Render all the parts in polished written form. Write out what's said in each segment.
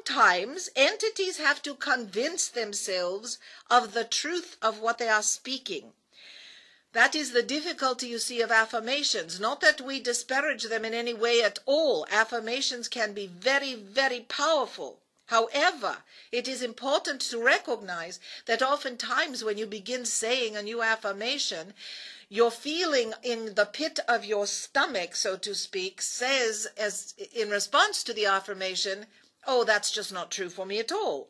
sometimes entities have to convince themselves of the truth of what they are speaking. That is the difficulty, you see, of affirmations. Not that we disparage them in any way at all. Affirmations can be very, very powerful. However, it is important to recognize that oftentimes when you begin saying a new affirmation, your feeling in the pit of your stomach, so to speak, says, as in response to the affirmation, oh, that's just not true for me at all.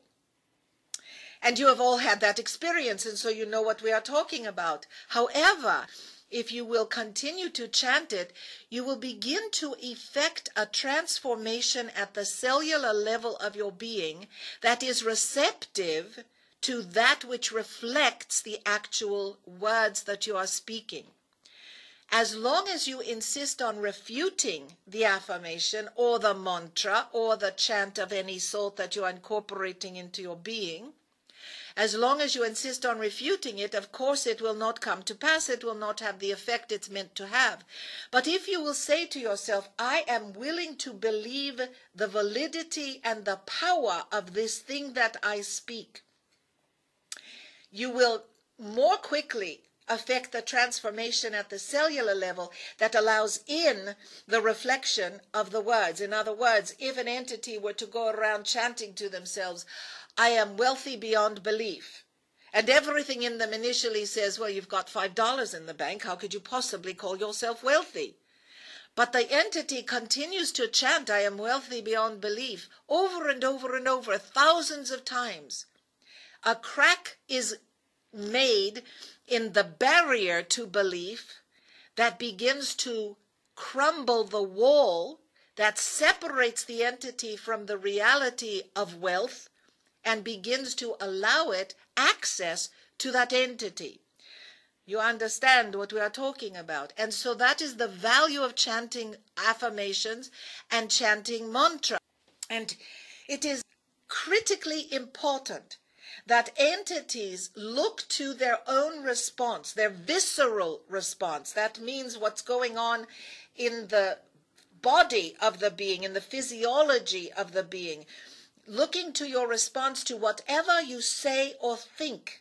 And you have all had that experience, and so you know what we are talking about. However, if you will continue to chant it, you will begin to effect a transformation at the cellular level of your being that is receptive to that which reflects the actual words that you are speaking. As long as you insist on refuting the affirmation or the mantra or the chant of any sort that you are incorporating into your being, as long as you insist on refuting it, of course it will not come to pass. It will not have the effect it's meant to have. But if you will say to yourself, I am willing to believe the validity and the power of this thing that I speak, you will more quickly affect the transformation at the cellular level that allows in the reflection of the words. In other words, if an entity were to go around chanting to themselves, I am wealthy beyond belief, and everything in them initially says, well, you've got $5 in the bank, how could you possibly call yourself wealthy? But the entity continues to chant, I am wealthy beyond belief, over and over and over, thousands of times. A crack is made in the barrier to belief that begins to crumble the wall that separates the entity from the reality of wealth and begins to allow it access to that entity. You understand what we are talking about. And so that is the value of chanting affirmations and chanting mantra. And it is critically important that entities look to their own response, their visceral response. That means what's going on in the body of the being, in the physiology of the being. Looking to your response to whatever you say or think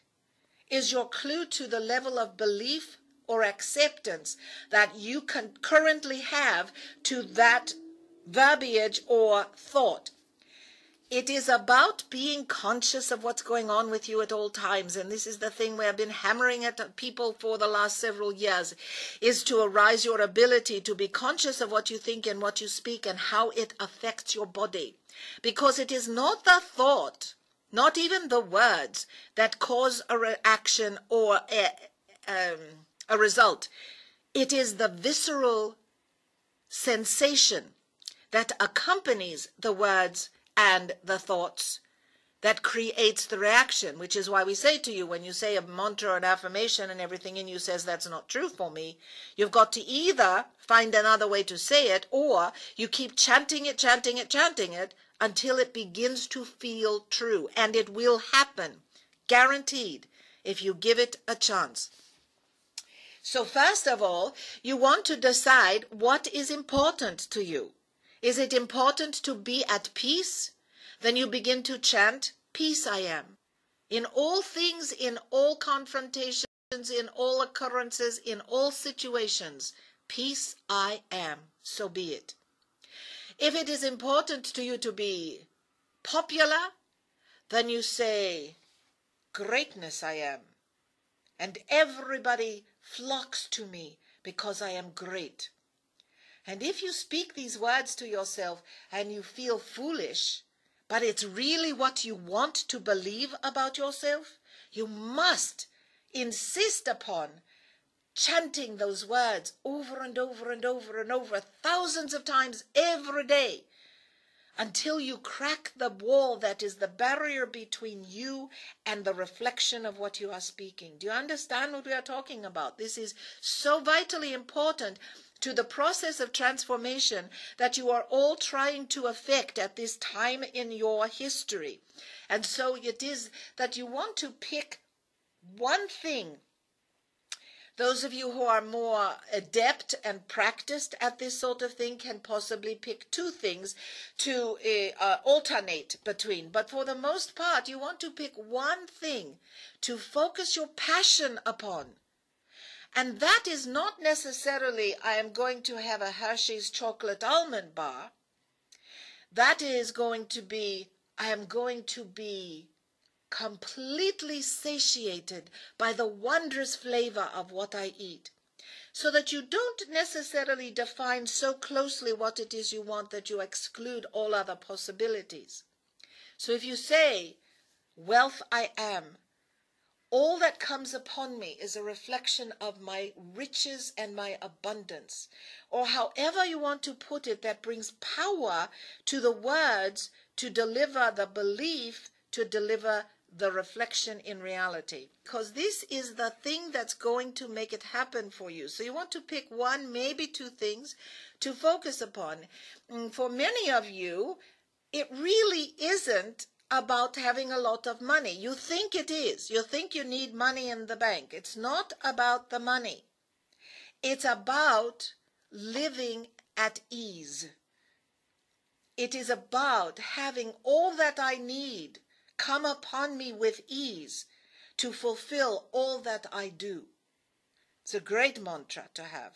is your clue to the level of belief or acceptance that you can currently have to that verbiage or thought. It is about being conscious of what's going on with you at all times. And this is the thing we have been hammering at people for the last several years, is to arise your ability to be conscious of what you think and what you speak and how it affects your body. Because it is not the thought, not even the words, that cause a reaction or a result. It is the visceral sensation that accompanies the words and the thoughts that creates the reaction, which is why we say to you, when you say a mantra or an affirmation and everything in you says that's not true for me, you've got to either find another way to say it, or you keep chanting it until it begins to feel true. And it will happen, guaranteed, if you give it a chance. So first of all, you want to decide what is important to you. Is it important to be at peace? Then you begin to chant, peace I am. In all things, in all confrontations, in all occurrences, in all situations, peace I am. So be it. If it is important to you to be popular, then you say, greatness I am. And everybody flocks to me because I am great. And if you speak these words to yourself and you feel foolish, but it's really what you want to believe about yourself, you must insist upon chanting those words over and over and over and over, thousands of times every day, until you crack the wall that is the barrier between you and the reflection of what you are speaking. Do you understand what we are talking about? This is so vitally important to the process of transformation that you are all trying to effect at this time in your history. And so it is that you want to pick one thing Those of you who are more adept and practiced at this sort of thing can possibly pick two things to alternate between. But for the most part, you want to pick one thing to focus your passion upon. And that is not necessarily, I am going to have a Hershey's chocolate almond bar. That is going to be, I am going to be completely satiated by the wondrous flavor of what I eat, so that you don't necessarily define so closely what it is you want that you exclude all other possibilities. So if you say, wealth I am, all that comes upon me is a reflection of my riches and my abundance, or however you want to put it, that brings power to the words to deliver the belief, to deliver the reflection in reality, because this is the thing that's going to make it happen for you. So you want to pick one, maybe two things to focus upon. For many of you, it really isn't about having a lot of money. You think it is. You think you need money in the bank. It's not about the money. It's about living at ease. It is about having all that I need come upon me with ease to fulfill all that I do. It's a great mantra to have.